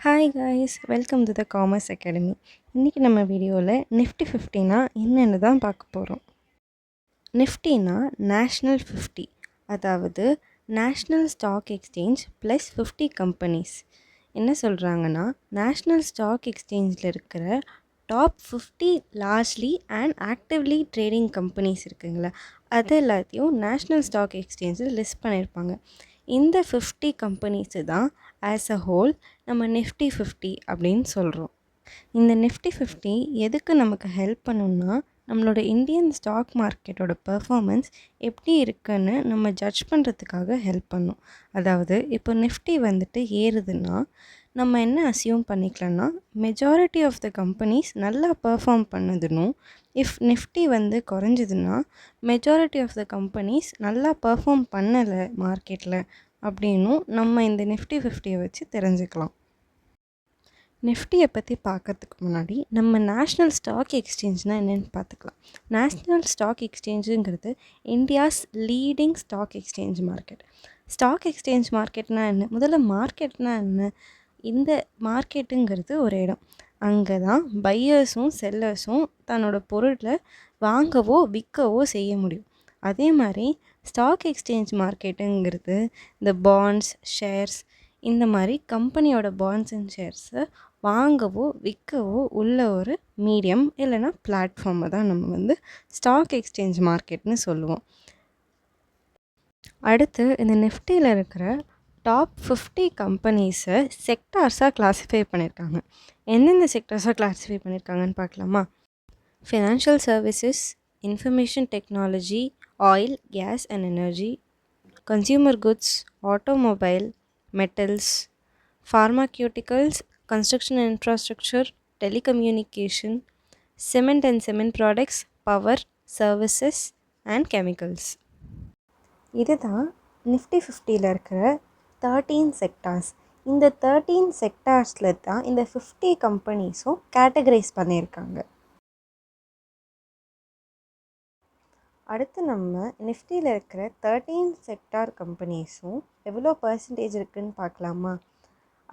Hi guys, welcome to the commerce academy. இன்றைக்கி நம்ம வீடியோவில் நிஃப்டி 50னா என்னென்னு தான் பார்க்க போகிறோம். நிஃப்டினா நேஷ்னல் 50, அதாவது national stock exchange plus 50 companies. என்ன சொல்கிறாங்கன்னா, நேஷ்னல் ஸ்டாக் எக்ஸ்சேஞ்சில் இருக்கிற top 50 largely and actively trading companies இருக்குங்களா, அது எல்லாத்தையும் நேஷ்னல் ஸ்டாக் எக்ஸ்சேஞ்சில் லிஸ்ட் பண்ணியிருப்பாங்க. இந்த 50 கம்பெனிஸு தான் ஆஸ் அ ஹோல் நம்ம நிஃப்டி 50 அப்படின்னு சொல்கிறோம். இந்த நிஃப்டி 50 எதுக்கு நமக்கு ஹெல்ப் பண்ணுன்னா, நம்மளோட இந்தியன் ஸ்டாக் மார்க்கெட்டோட பெர்ஃபார்மன்ஸ் எப்படி இருக்குன்னு நம்ம ஜட்ஜ் பண்ணுறதுக்காக ஹெல்ப் பண்ணும். அதாவது இப்போ நிஃப்டி வந்துட்டு ஏறுதுன்னா நம்ம என்ன அசியூம் பண்ணிக்கலாம்னா, மெஜாரிட்டி ஆஃப் த கம்பெனிஸ் நல்லா பெர்ஃபார்ம் பண்ணுதுன்னும், இஃப் நிஃப்டி வந்து குறைஞ்சதுன்னா மெஜாரிட்டி ஆஃப் த கம்பெனிஸ் நல்லா பெர்ஃபார்ம் பண்ணலை மார்க்கெட்டில் அப்படின்னும் நம்ம இந்த நிஃப்டி 50யை வச்சு தெரிஞ்சுக்கலாம். நிஃப்டியை பற்றி பார்க்கறதுக்கு முன்னாடி நம்ம நேஷ்னல் ஸ்டாக் எக்ஸ்சேஞ்ச்னால் என்னென்னு பார்த்துக்கலாம். நேஷ்னல் ஸ்டாக் எக்ஸ்சேஞ்சுங்கிறது India's leading stock exchange market. Stock exchange மார்க்கெட்னால் என்ன? முதல்ல மார்க்கெட்னால் என்ன? இந்த மார்க்கெட்டுங்கிறது ஒரு இடம். அங்கே தான் பையர்ஸும் செல்லர்ஸும் தன்னோட பொருளை வாங்கவோ விற்கவோ செய்ய முடியும். அதே மாதிரி ஸ்டாக் எக்ஸ்சேஞ்ச் மார்க்கெட்டுங்கிறது இந்த பாண்ட்ஸ், ஷேர்ஸ், இந்த மாதிரி கம்பெனியோட பாண்ட்ஸ் அண்ட் ஷேர்ஸை வாங்கவோ விற்கவோ உள்ள ஒரு மீடியம் இல்லைனா பிளாட்ஃபார்மை தான் நம்ம வந்து ஸ்டாக் எக்ஸ்சேஞ்ச் மார்க்கெட்னு சொல்லுவோம். அடுத்து இந்த நிஃப்டியில் இருக்கிற டாப் 50 கம்பெனிஸை செக்டார்ஸாக கிளாஸிஃபை பண்ணியிருக்காங்க. எந்தெந்த செக்டார்ஸாக கிளாஸிஃபை பண்ணியிருக்காங்கன்னு பார்க்கலாமா? Financial services, information technology, oil, gas and energy, consumer goods, automobile, metals, pharmaceuticals, construction and infrastructure, telecommunication, cement and cement products, power, services and chemicals. இதுதான் நிஃப்டி 50ல் இருக்கிற 13 செக்டார்ஸ். இந்த 13 செக்டார்ஸில் தான் இந்த 50 கம்பெனிஸும் கேட்டகரைஸ் பண்ணியிருக்காங்க. அடுத்து நம்ம நிஃப்டியில் இருக்கிற 13 செக்டார் கம்பெனிஸும் எவ்வளோ பர்சன்டேஜ் இருக்குதுன்னு பார்க்கலாமா?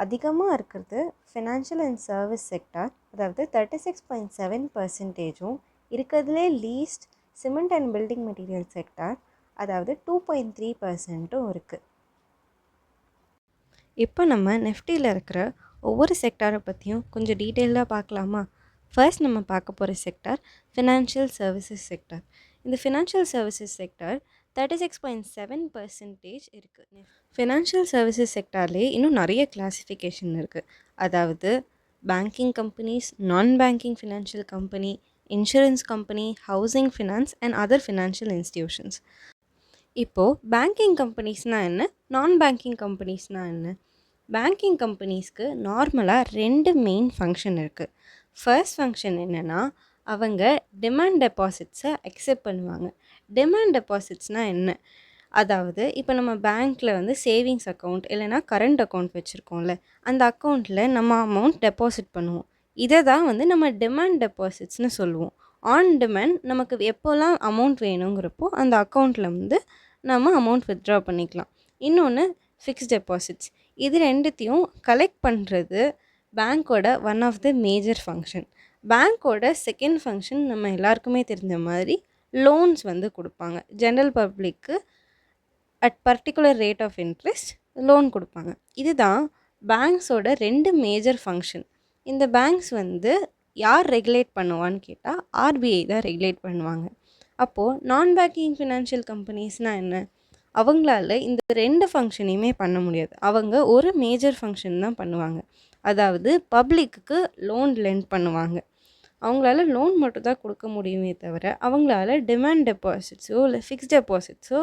அதிகமாக இருக்கிறது ஃபினான்ஷியல் அண்ட் சர்வீஸ் செக்டார், அதாவது 36.7%. இருக்கிறதுலே least cement and building material sector, அதாவது 2.3% இருக்குது. இப்போ நம்ம நிஃப்டியில் இருக்கிற ஒவ்வொரு செக்டாரை பற்றியும் கொஞ்சம் டீட்டெயிலாக பார்க்கலாமா? ஃபர்ஸ்ட் நம்ம பார்க்க போகிற செக்டார் ஃபினான்ஷியல் சர்வீசஸ் செக்டார். இந்த ஃபினான்ஷியல் சர்வீசஸ் செக்டார் 36.7% இருக்குது. ஃபினான்ஷியல் சர்வீசஸ் செக்டார்லேயே இன்னும் நிறைய கிளாஸிஃபிகேஷன் இருக்குது. அதாவது பேங்கிங் கம்பெனிஸ், நான் banking financial company, insurance company, housing finance and other financial institutions. இப்போது பேங்கிங் கம்பெனிஸ்னால் என்ன, நான் பேங்கிங் கம்பெனிஸ்னால் என்ன? பேங்கிங் கம்பெனிஸ்க்கு நார்மலாக 2 மெயின் ஃபங்க்ஷன் இருக்குது. ஃபர்ஸ்ட் ஃபங்க்ஷன் என்னென்னா, அவங்க டிமாண்ட் டெபாசிட்ஸை அக்செப்ட் பண்ணுவாங்க. டிமாண்ட் டெபாசிட்ஸ்னால் என்ன? அதாவது இப்போ நம்ம பேங்க்கில் வந்து சேவிங்ஸ் அக்கௌண்ட் இல்லைனா கரண்ட் அக்கௌண்ட் வச்சுருக்கோம்ல, அந்த அக்கௌண்ட்டில் நம்ம அமௌண்ட் டெபாசிட் பண்ணுவோம். இதை தான் வந்து நம்ம டிமாண்ட் டெபாசிட்ஸ்னு சொல்லுவோம். ஆன் டிமாண்ட் நமக்கு எப்போல்லாம் அமௌண்ட் வேணுங்கிறப்போ அந்த அக்கௌண்ட்டில் வந்து நம்ம அமௌண்ட் வித்ட்ரா பண்ணிக்கலாம். இன்னொன்று ஃபிக்ஸ்ட் டெபாசிட்ஸ். இது ரெண்டுத்தையும் கலெக்ட் பண்ணுறது பேங்க்கோட one of the major function. பேங்க்கோட செகண்ட் ஃபங்க்ஷன் நம்ம எல்லாருக்குமே தெரிஞ்ச மாதிரி லோன்ஸ் வந்து கொடுப்பாங்க. ஜென்ரல் பப்ளிக்கு at particular rate of interest loan கொடுப்பாங்க. இதுதான் பேங்க்ஸோட 2 மேஜர் ஃபங்க்ஷன். இந்த பேங்க்ஸ் வந்து யார் ரெகுலேட் பண்ணுவான்னு கேட்டால் ஆர்பிஐ தான் ரெகுலேட் பண்ணுவாங்க. அப்போது நான் பேங்கிங் ஃபினான்ஷியல் கம்பெனிஸ்னால் என்ன? அவங்களால இந்த 2 ஃபங்க்ஷனையுமே பண்ண முடியாது. அவங்க ஒரு மேஜர் ஃபங்க்ஷன் தான் பண்ணுவாங்க. அதாவது பப்ளிக்கு லோன் லெண்ட் பண்ணுவாங்க. அவங்களால லோன் மட்டும் தான் கொடுக்க முடியுமே தவிர அவங்களால டிமாண்ட் டெபாசிட்ஸோ இல்லை ஃபிக்ஸ்ட் டெபாசிட்ஸோ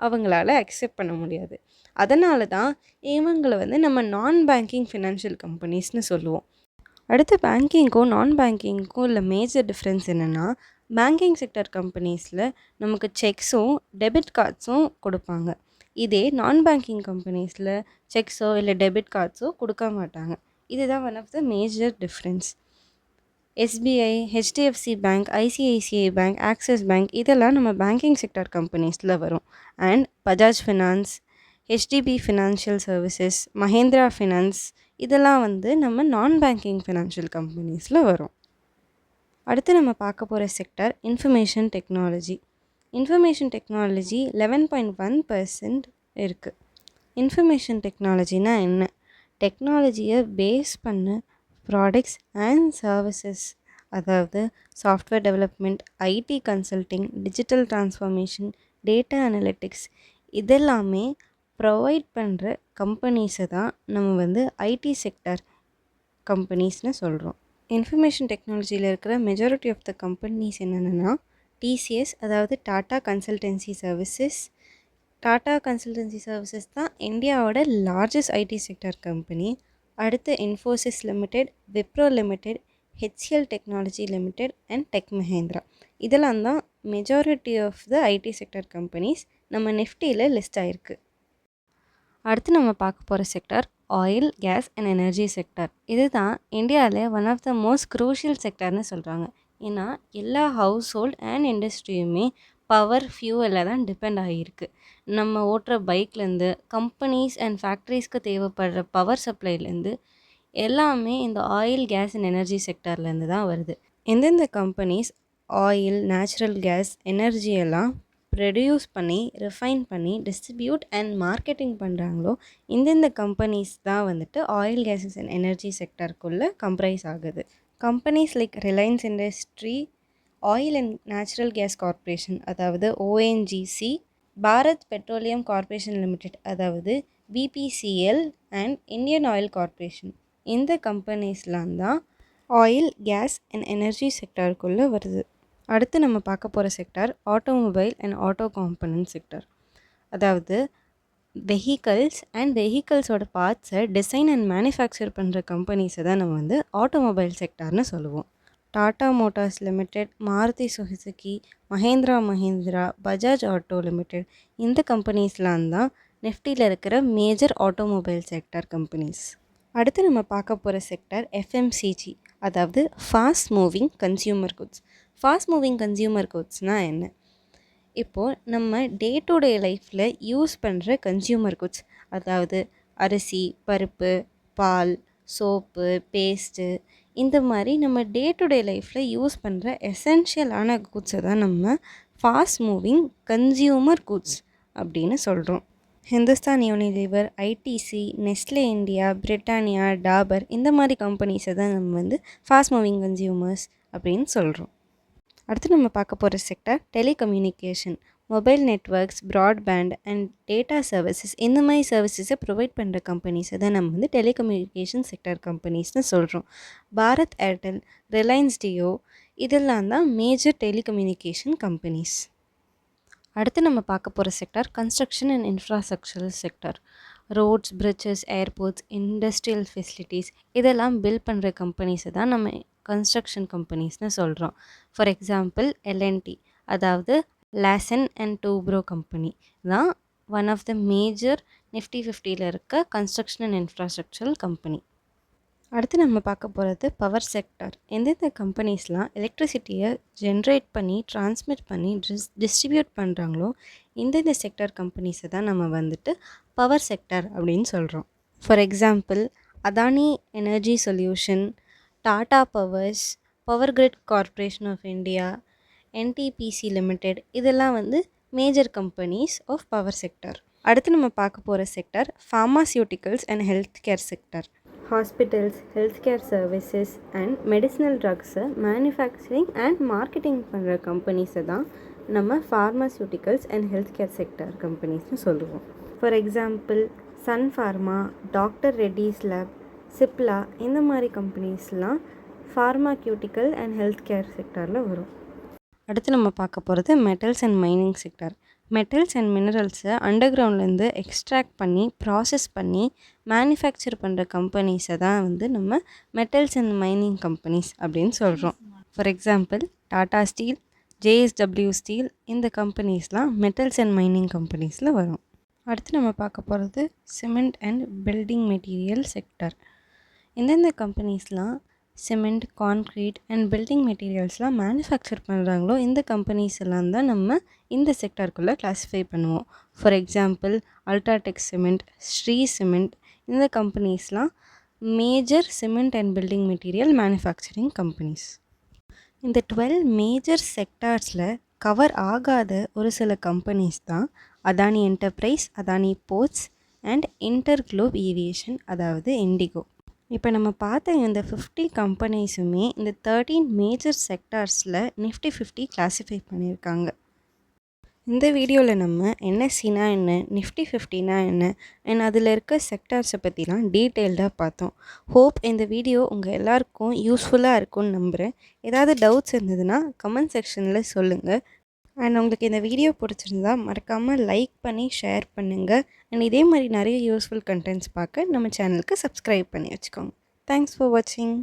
அவங்களால அக்செப்ட் பண்ண முடியாது. அதனால தான் இவங்களை வந்து நம்ம நான் பேங்கிங் ஃபினான்ஷியல் கம்பெனிஸ்னு சொல்லுவோம். அடுத்து பேங்கிங்க்கும் நான் பேங்கிங்க்கும் உள்ள மேஜர் டிஃப்ரென்ஸ் என்னென்னா, பேங்கிங் செக்டர் கம்பெனிஸில் நமக்கு செக்ஸும் டெபிட் கார்ட்ஸும் கொடுப்பாங்க. இதே நான் பேங்கிங் கம்பெனிஸில் செக்ஸோ இல்லை டெபிட் கார்ட்ஸோ கொடுக்க மாட்டாங்க. இதுதான் one of the major difference. SBI, HDFC bank, ICICI bank, Axis bank இதெல்லாம் நம்ம பேங்கிங் செக்டர் கம்பெனிஸில் வரும். And Bajaj finance, HDB financial services, Mahindra finance, இதெல்லாம் வந்து நம்ம நான் பேங்கிங் ஃபினான்ஷியல் கம்பெனிஸில் வரும். அடுத்து நம்ம பார்க்க போகிற sector information technology. Information technology 11.1% இருக்குது. இன்ஃபர்மேஷன் டெக்னாலஜினா என்ன? டெக்னாலஜியை பேஸ் பண்ண ப்ராடக்ட்ஸ் அண்ட் சர்வீசஸ், அதாவது software development, IT consulting, digital transformation, data analytics இதெல்லாமே ப்ரொவைட் பண்ணுற கம்பெனிஸை தான் நம்ம வந்து ஐடி செக்டர் கம்பெனிஸ்னு சொல்கிறோம். இன்ஃபர்மேஷன் டெக்னாலஜியில் இருக்கிற மெஜாரிட்டி ஆஃப் த கம்பெனிஸ் என்னென்னா டிசிஎஸ், அதாவது Tata consultancy services. Tata consultancy services தான் இந்தியாவோட லார்ஜஸ்ட் ஐடி செக்டர் கம்பெனி. அடுத்து Infosys limited, Wipro limited, HCL technology limited and tech Mahindra. இதெல்லாம் தான் majority of the IT sector companies நம்ம நிஃப்டியில் லிஸ்ட் ஆகிருக்கு. அடுத்து நம்ம பார்க்க போகிற sector oil, gas and energy sector. இது தான் இந்தியாவில் one of the most crucial செக்டர்னு சொல்கிறாங்க. ஏன்னா எல்லா ஹவுஸ் ஹோல்ட் அண்ட் இண்டஸ்ட்ரியுமே பவர், ஃபியூவலில் தான் டிபெண்ட் ஆகியிருக்கு. நம்ம ஓட்டுற பைக்லேருந்து கம்பெனிஸ் அண்ட் ஃபேக்ட்ரிஸ்க்கு தேவைப்படுற பவர் சப்ளைலேருந்து எல்லாமே இந்த ஆயில், கேஸ் அண்ட் எனர்ஜி செக்டர்லேருந்து தான் வருது. எந்தெந்த கம்பெனிஸ் ஆயில், நேச்சுரல் கேஸ், எனர்ஜியெல்லாம் ப்ரொடியூஸ் பண்ணி, ரிஃபைன் பண்ணி, டிஸ்ட்ரிபியூட் அண்ட் மார்க்கெட்டிங் பண்ணுறாங்களோ இந்தந்த கம்பெனிஸ் தான் வந்துட்டு ஆயில், கேஸஸ் அண்ட் எனர்ஜி செக்டருக்குள்ளே கம்ப்ரைஸ் ஆகுது. Companies like Reliance industry, oil and natural gas corporation அதாவது ONGC, Bharat petroleum corporation limited அதாவது BPCL and Indian oil corporation, இந்த கம்பெனிஸ்லாம் தான் ஆயில், கேஸ் அண்ட் எனர்ஜி செக்டருக்குள்ளே வருது. அடுத்து நம்ம பார்க்க போகிற sector automobile and auto component sector. அதாவது வெஹிக்கல்ஸ் அண்ட் வெஹிக்கல்ஸோட பார்ட்ஸை டிசைன் அண்ட் மேனுஃபேக்சர் பண்ணுற கம்பெனிஸை தான் நம்ம வந்து ஆட்டோமொபைல் செக்டர்னு சொல்லுவோம். Tata motors limited, Maruti Suzuki, Mahindra, Bajaj auto limited, இந்த கம்பெனிஸ்லாம் தான் நிஃப்டியில் இருக்கிற மேஜர் ஆட்டோமொபைல் செக்டர் கம்பெனிஸ். அடுத்து நம்ம பார்க்க போகிற செக்டர் எஃப்எம்சிஜி, அதாவது fast moving consumer goods. Fast moving consumer குட்ஸ்னால் என்ன? இப்போது நம்ம டே டு டே லைஃப்பில் யூஸ் பண்ணுற கன்சியூமர் குட்ஸ், அதாவது அரிசி, பருப்பு, பால், சோப்பு, பேஸ்ட்டு, இந்த மாதிரி நம்ம டே டு டே லைஃப்பில் யூஸ் பண்ணுற எசென்ஷியலான குட்ஸை தான் நம்ம ஃபாஸ்ட் மூவிங் கன்சியூமர் குட்ஸ் அப்படின்னு சொல்கிறோம். Hindustan Unilever, ITC, Nestle India, Britannia, Dabur, இந்த மாதிரி கம்பெனிஸை தான் நம்ம வந்து ஃபாஸ்ட் மூவிங் கன்சியூமர்ஸ் அப்படின்னு சொல்கிறோம். அடுத்து நம்ம பார்க்க போகிற sector telecommunication. Mobile networks, broadband and data services, இந்த மாதிரி சர்வீசஸை ப்ரொவைட் பண்ணுற கம்பெனிஸை தான் நம்ம வந்து டெலிகம்யூனிகேஷன் செக்டர் கம்பெனிஸ்னு சொல்கிறோம். பாரத் ஏர்டெல், ரிலையன்ஸ் ஜியோ, இதெல்லாம் தான் மேஜர் டெலிகம்யூனிகேஷன் கம்பெனிஸ். அடுத்து நம்ம பார்க்க போகிற sector construction and infrastructural sector. Roads, bridges, airports, industrial facilities இதெல்லாம் பில்ட் பண்ணுற கம்பெனிஸை தான் நம்ம கன்ஸ்ட்ரக்ஷன் கம்பெனிஸ்னு சொல்கிறோம். ஃபார் எக்ஸாம்பிள் எல்என்டி, அதாவது லாசன் அண்ட் டூப்ரோ கம்பெனி தான் one of the major Nifty 50ல் இருக்க கன்ஸ்ட்ரக்ஷன் அண்ட் இன்ஃப்ராஸ்ட்ரக்சரல் கம்பெனி. அடுத்து நம்ம பார்க்க போகிறது பவர் செக்டர். எந்தெந்த கம்பெனிஸ்லாம் எலக்ட்ரிசிட்டியை ஜென்ரேட் பண்ணி, டிரான்ஸ்மிட் பண்ணி, டிஸ்ட்ரிபியூட் பண்ணுறாங்களோ இந்தந்த செக்டர் கம்பெனிஸை தான் நம்ம வந்துட்டு பவர் செக்டர் அப்படின்னு சொல்கிறோம். For example Adani energy solution, Tata powers, power grid corporation of India, NTPC limited, இதெல்லாம் வந்து major companies of power sector. அடுத்து நம்ம பார்க்க போகிற sector pharmaceuticals and health care sector. Hospitals, health care services and medicinal ட்ரக்ஸை manufacturing and marketing பண்ணுற கம்பெனிஸை தான் நம்ம pharmaceuticals and health care sector கம்பெனிஸ்னு சொல்லுவோம். For example Sun Pharma, doctor Reddy's lab, Cipla, இந்த மாதிரி கம்பெனிஸ்லாம் ஃபார்மாக்யூட்டிக்கல் அண்ட் ஹெல்த் கேர் செக்டரில் வரும். அடுத்து நம்ம பார்க்க போகிறது metals and mining sector. Metals and மினரல்ஸை அண்டர் கிரவுண்ட்லேருந்து எக்ஸ்ட்ராக்ட் பண்ணி, ப்ராசஸ் பண்ணி, மேனுஃபேக்சர் பண்ணுற கம்பெனிஸை தான் வந்து நம்ம மெட்டல்ஸ் அண்ட் மைனிங் கம்பெனிஸ் அப்படின்னு சொல்கிறோம். For example Tata steel, JSW steel, இந்த கம்பெனிஸ்லாம் மெட்டல்ஸ் அண்ட் மைனிங் கம்பெனிஸில் வரும். அடுத்து நம்ம பார்க்க போகிறது cement and building material sector. எந்தெந்த கம்பெனிஸ்லாம் சிமெண்ட், கான்க்ரீட் அண்ட் பில்டிங் மெட்டீரியல்ஸ்லாம் மேனுஃபேக்சர் பண்ணுறாங்களோ இந்த கம்பெனிஸ் எல்லாம் தான் நம்ம இந்த செக்டருக்குள்ளே கிளாஸிஃபை பண்ணுவோம். For example UltraTech cement, Shree cement, இந்த கம்பெனிஸ்லாம் major cement and building material manufacturing companies. இந்த 12 மேஜர் செக்டார்ஸில் கவர் ஆகாத ஒரு சில கம்பெனிஸ் தான் Adani enterprise, Adani ports and InterGlobe aviation, அதாவது இண்டிகோ. இப்போ நம்ம பார்த்த இந்த 50 கம்பெனிஸுமே இந்த 13 மேஜர் செக்டார்ஸில் நிஃப்டி 50 கிளாஸிஃபை பண்ணியிருக்காங்க. இந்த வீடியோவில் நம்ம என்எஸ்சினா என்ன, நிஃப்டி 50னா என்ன அண்ட் அதில் இருக்க செக்டார்ஸை பற்றிலாம் டீட்டெயில்டாக பார்த்தோம். ஹோப் இந்த வீடியோ உங்கள் எல்லாருக்கும் யூஸ்ஃபுல்லாக இருக்கும்னு நம்புகிறேன். ஏதாவது டவுட்ஸ் இருந்ததுன்னா கமெண்ட் செக்ஷனில் சொல்லுங்கள். அண்ட் உங்களுக்கு இந்த வீடியோ பிடிச்சிருந்தா மறக்காமல் லைக் பண்ணி ஷேர் பண்ணுங்கள். அண்ட் இதே மாதிரி நிறைய யூஸ்ஃபுல் கண்டென்ட்ஸ் பார்க்க நம்ம சேனலுக்கு சப்ஸ்கிரைப் பண்ணி வச்சுக்கோங்க. தேங்க்ஸ் ஃபார் வாட்சிங்.